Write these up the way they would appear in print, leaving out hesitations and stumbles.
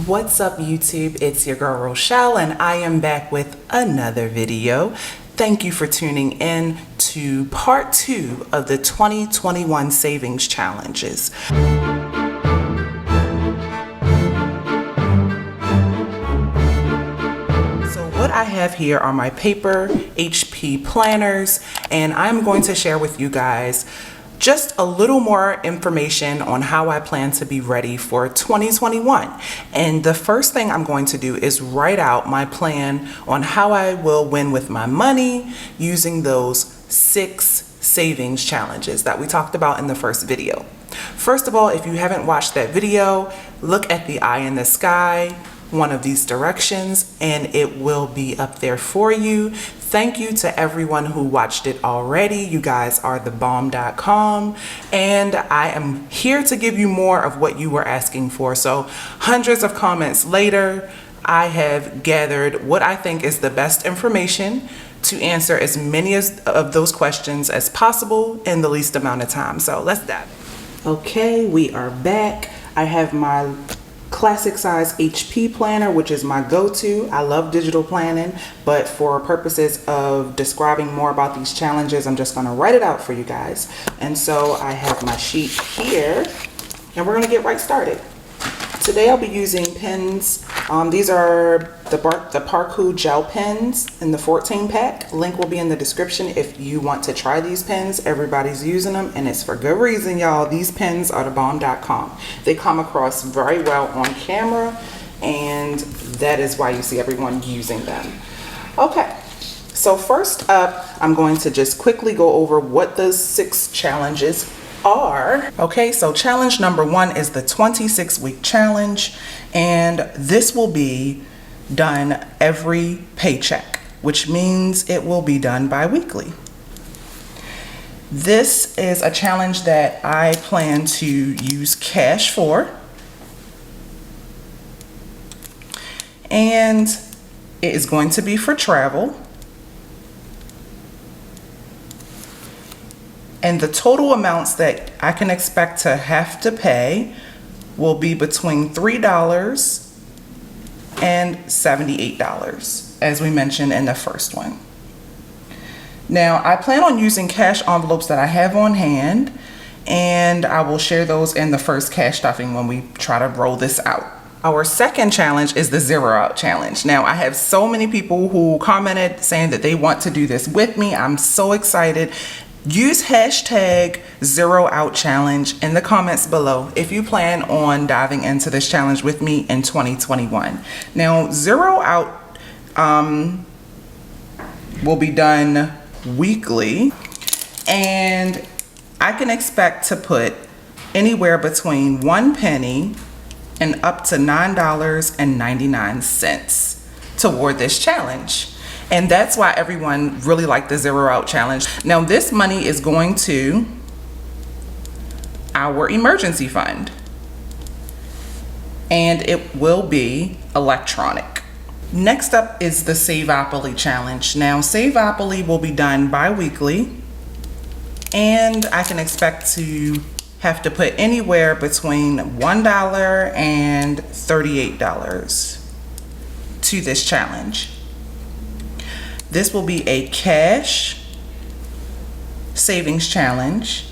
What's up YouTube? It's your girl Rochelle and I am back with another video. Thank you for tuning in to part 2 of the 2021 savings challenges. What I have here are my paper HP planners, and I'm going to share with you guys just a little more information on how I plan to be ready for 2021. And the first thing I'm going to do is write out my plan on how I will win with my money using those 6 savings challenges that we talked about in the first video. First of all, if you haven't watched that video, look at the eye in the sky, one of these directions, and it will be up there for you. Thank you to everyone who watched it already. You guys are thebomb.com, and I am here to give you more of what you were asking for. So hundreds of comments later, I have gathered what I think is the best information to answer as many of those questions as possible in the least amount of time. So let's dive in. Okay, we are back. I have my classic size HP planner, which is my go-to. I love digital planning, but for purposes of describing more about these challenges, I'm just going to write it out for you guys. And so I have my sheet here, and we're going to get right started. Today I'll be using pens. These are the Parku gel pens in the 14 pack. Link will be in the description if you want to try these pens. Everybody's using them, and it's for good reason, y'all. These pens are thebomb.com. They come across very well on camera, and that is why you see everyone using them. Okay, so first up, I'm going to just quickly go over what the 6 challenges are. Okay, so challenge number 1 is the 26-week challenge, and this will be done every paycheck, which means it will be done bi-weekly. This is a challenge that I plan to use cash for, and it is going to be for travel. And the total amounts that I can expect to have to pay will be between $3 and $78, as we mentioned in the first one. Now, I plan on using cash envelopes that I have on hand, and I will share those in the first cash stuffing when we try to roll this out. Our second challenge is the zero out challenge. Now, I have so many people who commented saying that they want to do this with me. I'm so excited. Use hashtag zero out challenge in the comments below if you plan on diving into this challenge with me in 2021. Now, zero out will be done weekly, and I can expect to put anywhere between 1 penny and up to $9.99 toward this challenge. And that's why everyone really liked the zero out challenge. Now, this money is going to our emergency fund, and it will be electronic. Next up is the Saveopoly challenge. Now, Saveopoly will be done bi-weekly, and I can expect to have to put anywhere between $1 and $38 to this challenge. This will be a cash savings challenge,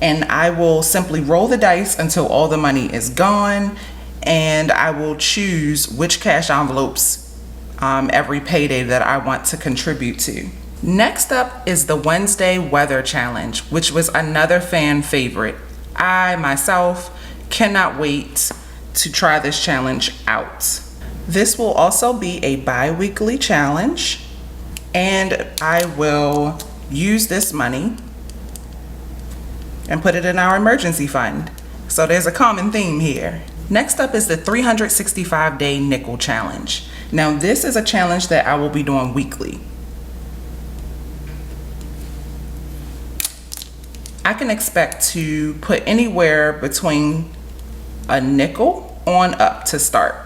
and I will simply roll the dice until all the money is gone, and I will choose which cash envelopes every payday that I want to contribute to. Next up is the Wednesday weather challenge, which was another fan favorite. I myself cannot wait to try this challenge out. This will also be a bi-weekly challenge, and I will use this money and put it in our emergency fund. So there's a common theme here. Next up is the 365-day nickel challenge. Now, this is a challenge that I will be doing weekly. I can expect to put anywhere between a nickel on up to start.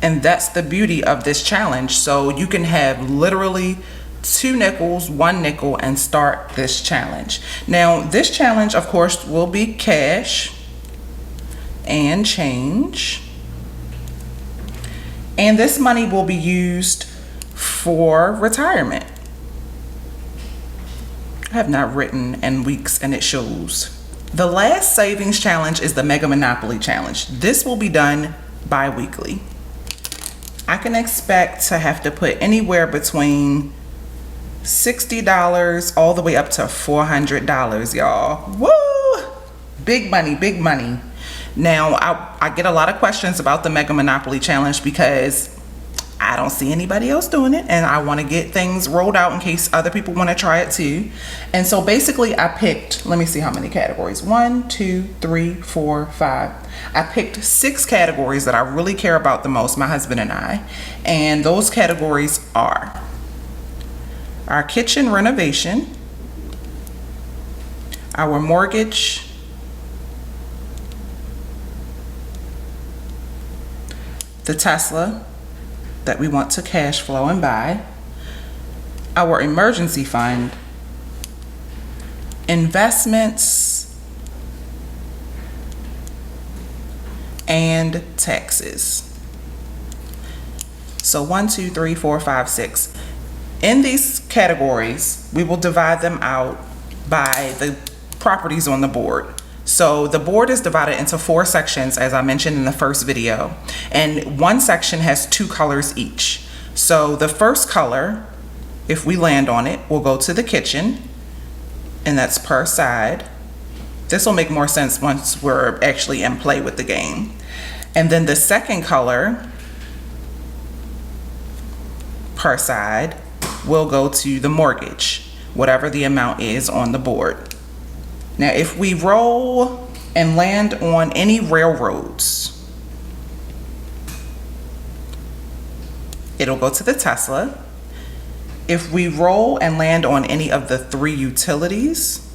And that's the beauty of this challenge. So you can have literally 2 nickels, 1 nickel, and start this challenge. Now, this challenge, of course, will be cash and change. And this money will be used for retirement. I have not written in weeks and it shows. The last savings challenge is the Mega Monopoly challenge. This will be done bi-weekly. I can expect to have to put anywhere between $60 all the way up to $400, y'all. Woo! Big money, big money. Now, I get a lot of questions about the Mega Monopoly challenge because I don't see anybody else doing it, and I want to get things rolled out in case other people want to try it too. And so basically I picked, let me see how many categories. 1, 2, 3, 4, 5. I picked 6 categories that I really care about the most, my husband and I. And those categories are our kitchen renovation, our mortgage, the Tesla that we want to cash flow and buy, our emergency fund, investments, and taxes. So 1, 2, 3, 4, 5, 6. In these categories, we will divide them out by the properties on the board. So the board is divided into 4 sections, as I mentioned in the first video, and one section has 2 colors each. So the first color, if we land on it, will go to the kitchen, and that's per side. This will make more sense once we're actually in play with the game. And then the second color, per side, will go to the mortgage, whatever the amount is on the board. Now, if we roll and land on any railroads, it'll go to the Tesla. If we roll and land on any of the 3 utilities,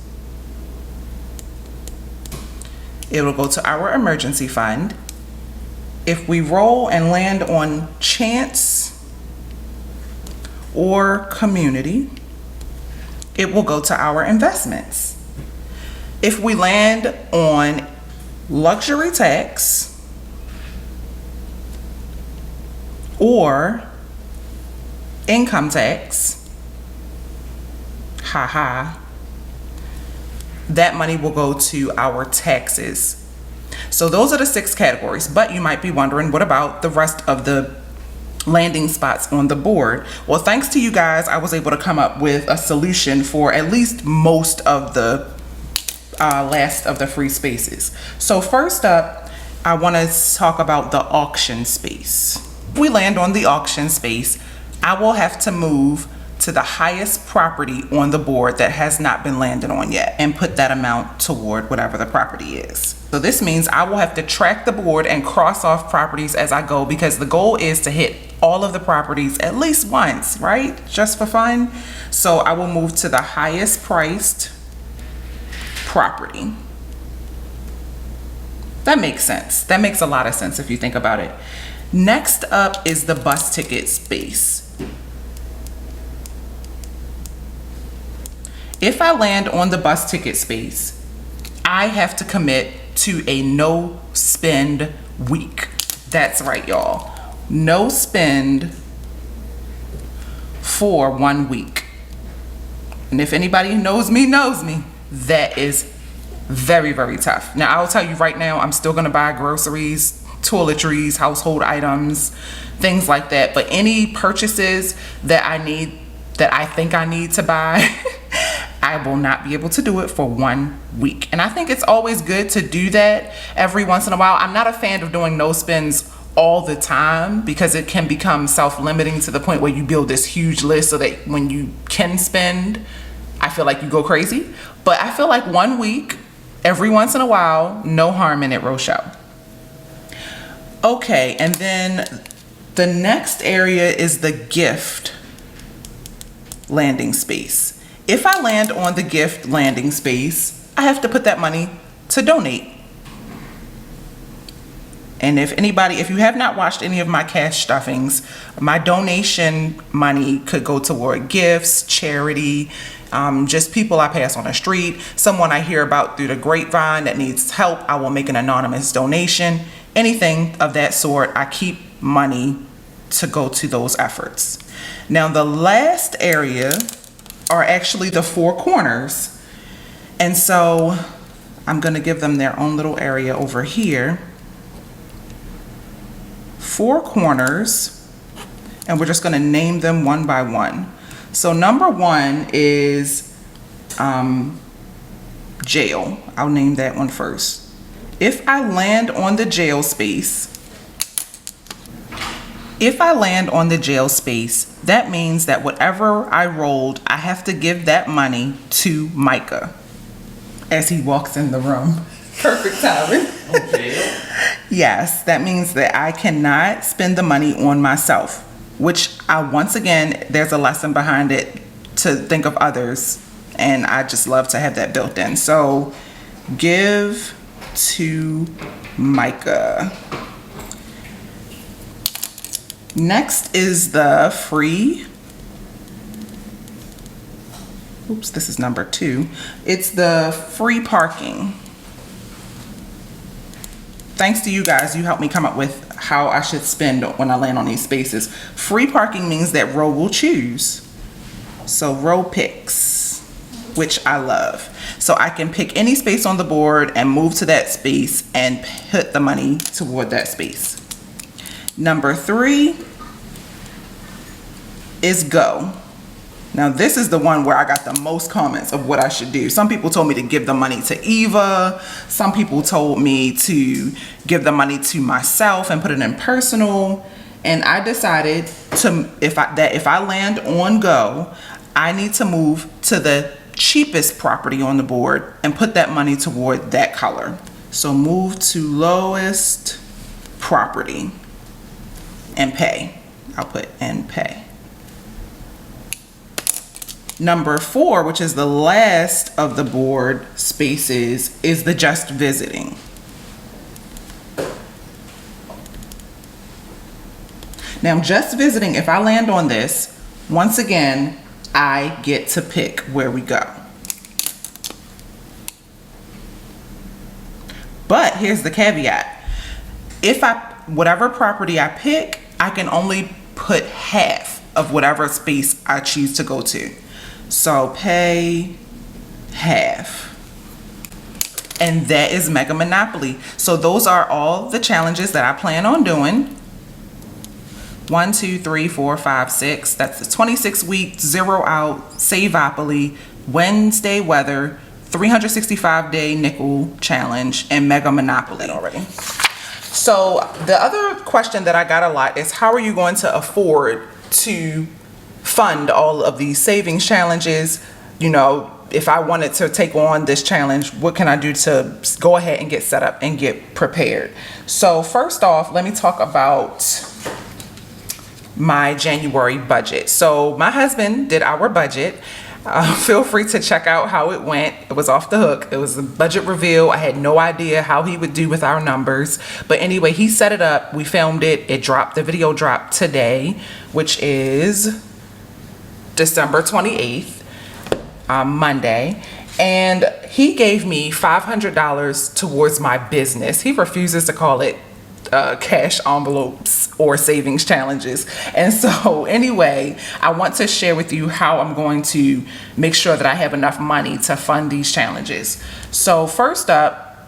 it'll go to our emergency fund. If we roll and land on chance or community, it will go to our investments. If we land on luxury tax or income tax, that money will go to our taxes. So those are the 6 categories, but you might be wondering, what about the rest of the landing spots on the board? Well, thanks to you guys, I was able to come up with a solution for at least most of the last of the free spaces. So first up, I want to talk about the auction space. If we land on the auction space, I will have to move to the highest property on the board that has not been landed on yet and put that amount toward whatever the property is. So this means I will have to track the board and cross off properties as I go, because the goal is to hit all of the properties at least once, right? Just for fun. So I will move to the highest priced property. That makes sense. That makes a lot of sense if you think about it. Next up is the bus ticket space. If I land on the bus ticket space, I have to commit to a no spend week. That's right, y'all. No spend for 1 week. And if anybody who knows me, that is very, very tough. Now, I'll tell you right now, I'm still gonna buy groceries, toiletries, household items, things like that. But any purchases that I think I need to buy, I will not be able to do it for 1 week. And I think it's always good to do that every once in a while. I'm not a fan of doing no spends all the time, because it can become self-limiting to the point where you build this huge list so that when you can spend, I feel like you go crazy. But I feel like 1 week, every once in a while, no harm in it, Rochelle. Okay, and then the next area is the gift landing space. If I land on the gift landing space, I have to put that money to donate. And if you have not watched any of my cash stuffings, my donation money could go toward gifts, charity, just people I pass on the street, someone I hear about through the grapevine that needs help, I will make an anonymous donation. Anything of that sort. I keep money to go to those efforts. Now the last area are actually the four corners. And so I'm gonna give them their own little area over here. Four corners, and we're just gonna name them one by one. So number one is jail. I'll name that one first. If I land on the jail space, that means that whatever I rolled, I have to give that money to Micah as he walks in the room. Perfect timing. Okay. Yes, that means that I cannot spend the money on myself, which once again, there's a lesson behind it to think of others, and I just love to have that built in. So give to Micah. Next is the free. Oops, this is number 2. It's the free parking. Thanks to you guys, you helped me come up with how I should spend when I land on these spaces. Free parking means that Ro will choose. So Ro picks, which I love. So I can pick any space on the board and move to that space and put the money toward that space. Number 3 is go. Now this is the one where I got the most comments of what I should do. Some people told me to give the money to Eva. Some people told me to give the money to myself and put it in personal. And I decided to, if I land on go, I need to move to the cheapest property on the board and put that money toward that color. So move to lowest property and pay. I'll put and pay. Number 4, which is the last of the board spaces, is the just visiting. Now, just visiting, if I land on this, once again, I get to pick where we go. But here's the caveat. Whatever property I pick, I can only put half of whatever space I choose to go to. So pay half. And that is Mega Monopoly. So those are all the challenges that I plan on doing. 1, 2, 3, 4, 5, 6. That's the 26-week, 0 out, Saveopoly, Wednesday weather, 365-day nickel challenge, and Mega Monopoly already. So the other question that I got a lot is, how are you going to afford to fund all of these savings challenges? You know, if I wanted to take on this challenge, what can I do to go ahead and get set up and get prepared? So first off, let me talk about my January budget. So my husband did our budget. Feel free to check out how it went. It was off the hook. It was a budget reveal. I had no idea how he would do with our numbers. But anyway, he set it up. We filmed it. It dropped. The video dropped today, which is December 28th, Monday. And he gave me $500 towards my business. He refuses to call it cash envelopes or savings challenges. And so anyway, I want to share with you how I'm going to make sure that I have enough money to fund these challenges. So first up,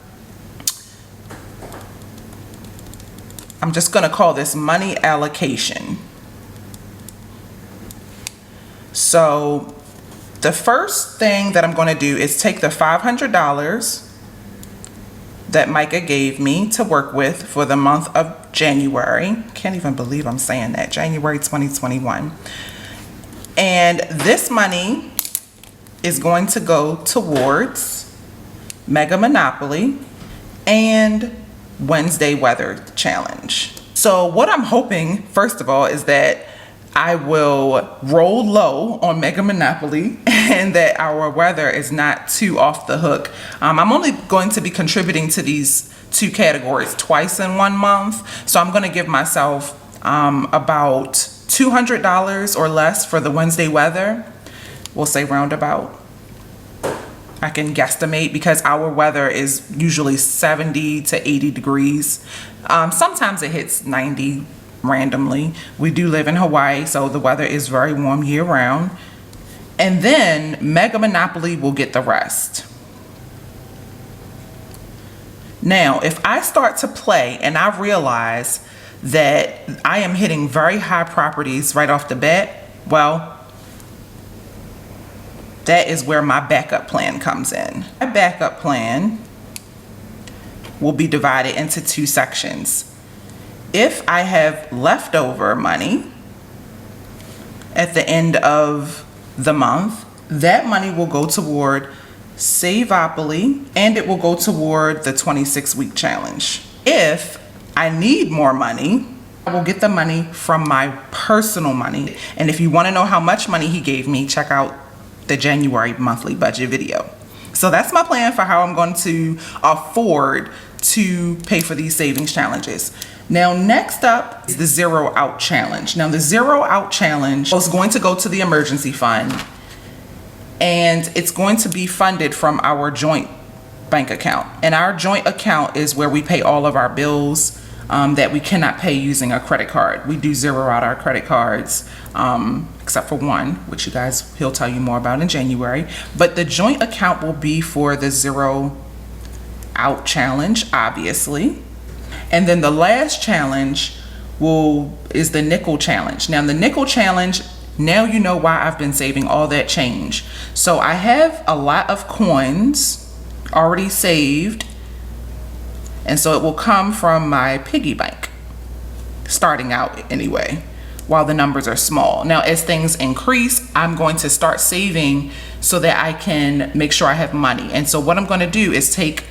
I'm just going to call this money allocation. So the first thing that I'm going to do is take the $500 that Micah gave me to work with for the month of January. Can't even believe I'm saying that. January 2021. And this money is going to go towards Mega Monopoly and Wednesday Weather Challenge. So what I'm hoping, first of all, is that I will roll low on Mega Monopoly and that our weather is not too off the hook. I'm only going to be contributing to these 2 categories twice in 1 month. So I'm going to give myself about $200 or less for the Wednesday weather. We'll say roundabout. I can guesstimate because our weather is usually 70 to 80 degrees. Sometimes it hits 90 randomly. We do live in Hawaii, so the weather is very warm year round. And then Mega Monopoly will get the rest. Now, if I start to play and I realize that I am hitting very high properties right off the bat, well, that is where my backup plan comes in. My backup plan will be divided into two sections. If I have leftover money at the end of the month, that money will go toward Saveopoly and it will go toward the 26-week challenge. If I need more money, I will get the money from my personal money. And if you want to know how much money he gave me, check out the January monthly budget video. So that's my plan for how I'm going to afford to pay for these savings challenges. Now, next up is the Zero Out Challenge. Now, the Zero Out Challenge is going to go to the emergency fund, and it's going to be funded from our joint bank account. And our joint account is where we pay all of our bills that we cannot pay using a credit card. We do zero out our credit cards, except for one, which you guys, he'll tell you more about in January. But the joint account will be for the Zero Out Challenge, obviously. And then the last challenge is the Nickel Challenge. Now, the Nickel Challenge, now you know why I've been saving all that change. So I have a lot of coins already saved, and so it will come from my piggy bank, starting out anyway, while the numbers are small. Now, as things increase, I'm going to start saving so that I can make sure I have money. And so what I'm going to do is take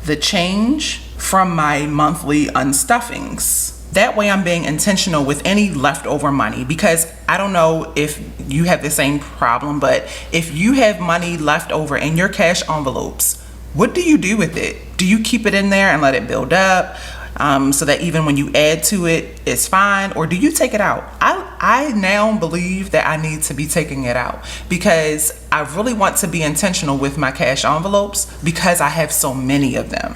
the change from my monthly unstuffings. That way I'm being intentional with any leftover money, because I don't know if you have the same problem, but if you have money left over in your cash envelopes, what do you do with it? Do you keep it in there and let it build up so that even when you add to it, it's fine? Or do you take it out? I now believe that I need to be taking it out, because I really want to be intentional with my cash envelopes because I have so many of them.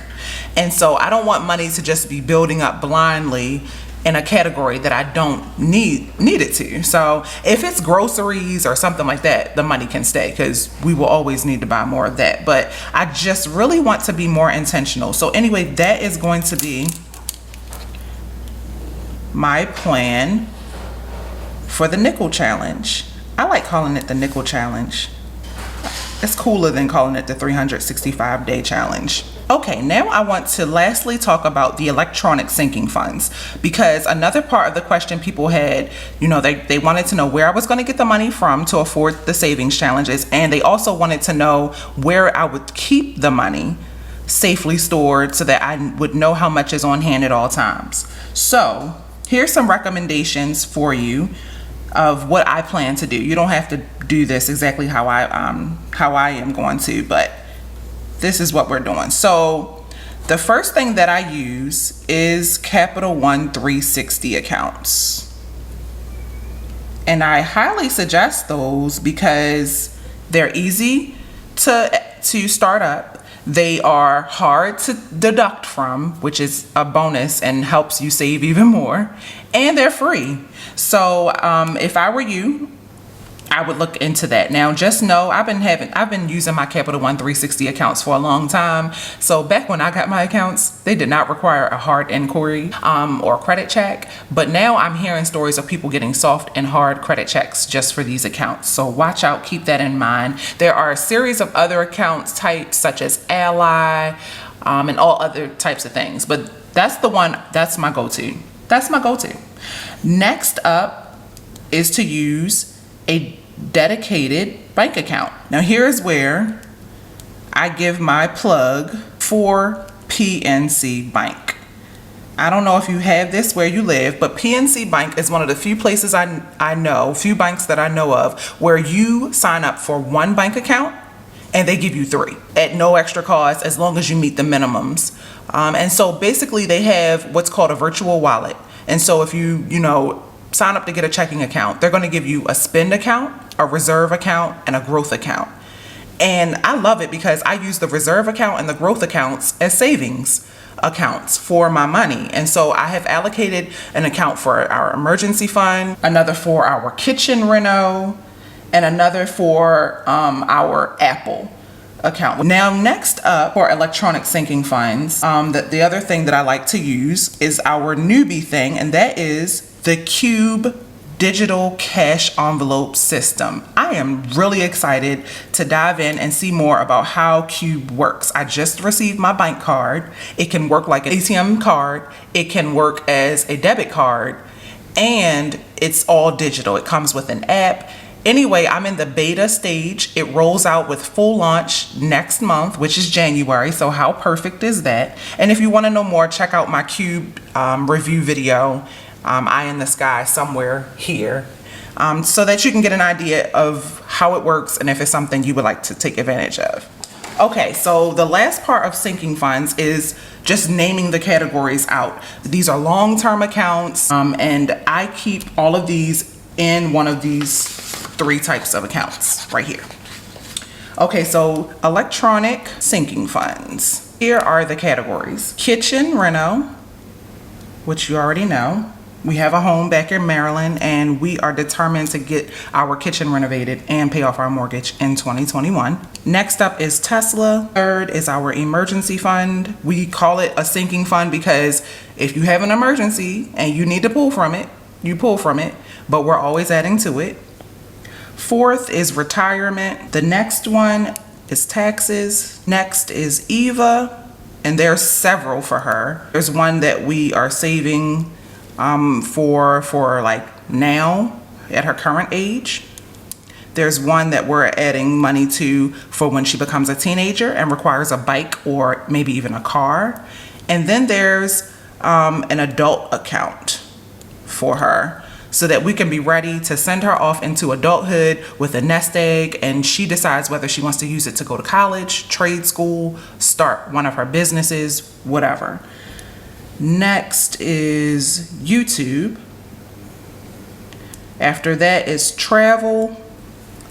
And so I don't want money to just be building up blindly in a category that I don't need it to. So if it's groceries or something like that, the money can stay, because we will always need to buy more of that. But I just really want to be more intentional. So anyway, that is going to be my plan for the Nickel Challenge. I like calling it the Nickel Challenge. It's cooler than calling it the 365-day challenge. Okay, now I want to lastly talk about the electronic sinking funds, because another part of the question people had, they wanted to know where I was going to get the money from to afford the savings challenges, and they also wanted to know where I would keep the money safely stored so that I would know how much is on hand at all times. So here's some recommendations for you of what I plan to do. You don't have to do this exactly how I am going to, but this is what we're doing. So the first thing that I use is Capital One 360 accounts. And I highly suggest those because they're easy to start up. They are hard to deduct from, which is a bonus and helps you save even more. And they're free. So if I were you, I would look into that. Now, just know I've been using my Capital One 360 accounts for a long time. So back when I got my accounts, they did not require a hard inquiry or credit check. But now I'm hearing stories of people getting soft and hard credit checks just for these accounts. So watch out, keep that in mind. There are a series of other accounts types such as Ally and all other types of things. But that's the one, that's my go-to. That's my go-to. Next up is to use a dedicated bank account. Now here's where I give my plug for PNC Bank. I don't know if you have this where you live, but PNC Bank is one of the few places few banks that I know of where you sign up for one bank account and they give you 3 at no extra cost as long as you meet the minimums. And so basically they have what's called a virtual wallet. And so if you sign up to get a checking account, they're going to give you a spend account, a reserve account, and a growth account. And I love it because I use the reserve account and the growth accounts as savings. accounts for my money. And so I have allocated an account for our emergency fund, another for our kitchen reno, and another for our Apple account. Now, next up for electronic sinking funds, the other thing that I like to use is our newbie thing, and that is the Cube digital cash envelope system. I am really excited to dive in and see more about how Cube works. I just received my bank card. It can work like an ATM card. It can work as a debit card, and it's all digital. It comes with an app. Anyway, I'm in the beta stage. It rolls out with full launch next month, which is January. So how perfect is that? And if you want to know more, check out my Cube review video, Eye in the Sky, somewhere here, so that you can get an idea of how it works and if it's something you would like to take advantage of. Okay, so the last part of sinking funds is just naming the categories out. These are long-term accounts, and I keep all of these in one of these 3 types of accounts right here. Okay, so electronic sinking funds. Here are the categories. Kitchen reno, which you already know. We have a home back in Maryland, and we are determined to get our kitchen renovated and pay off our mortgage in 2021. Next up is Tesla. Third is our emergency fund. We call it a sinking fund because if you have an emergency and you need to pull from it, you pull from it, but we're always adding to it. Fourth is retirement. The next one is taxes. Next is Eva, and there's several for her. There's one that we are saving for like now at her current age. There's one that we're adding money to for when she becomes a teenager and requires a bike or maybe even a car. And then there's an adult account for her so that we can be ready to send her off into adulthood with a nest egg, and she decides whether she wants to use it to go to college, trade school, start one of her businesses, whatever. Next is YouTube. After that is travel,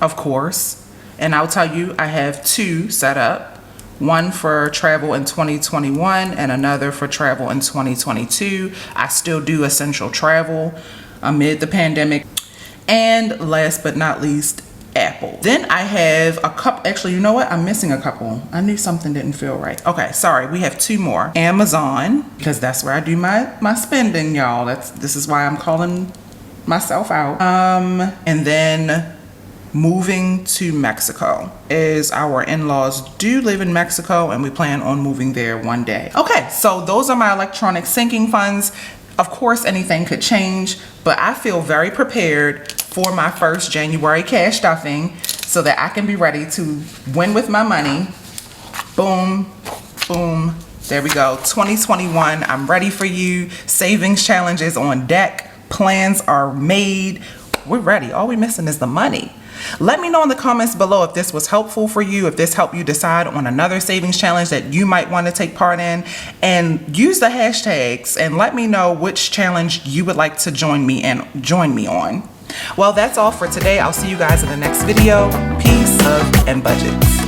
of course. And I'll tell you, I have 2 set up. One for travel in 2021 and another for travel in 2022. I still do essential travel amid the pandemic. And last but not least, Apple. Then I have a couple. Actually, you know what? I'm missing a couple. I knew something didn't feel right. Okay, sorry. We have 2 more. Amazon, because that's where I do my spending, y'all. This is why I'm calling myself out. And then moving to Mexico, as our in-laws do live in Mexico and we plan on moving there one day. Okay, so those are my electronic sinking funds. Of course, anything could change, but I feel very prepared for my first January cash stuffing so that I can be ready to win with my money. Boom, boom. There we go. 2021, I'm ready for you. Savings challenges on deck. Plans are made. We're ready. All we're missing is the money. Let me know in the comments below if this was helpful for you, if this helped you decide on another savings challenge that you might want to take part in, and use the hashtags and let me know which challenge you would like to join me on. Well, that's all for today. I'll see you guys in the next video. Peace, love, and budgets.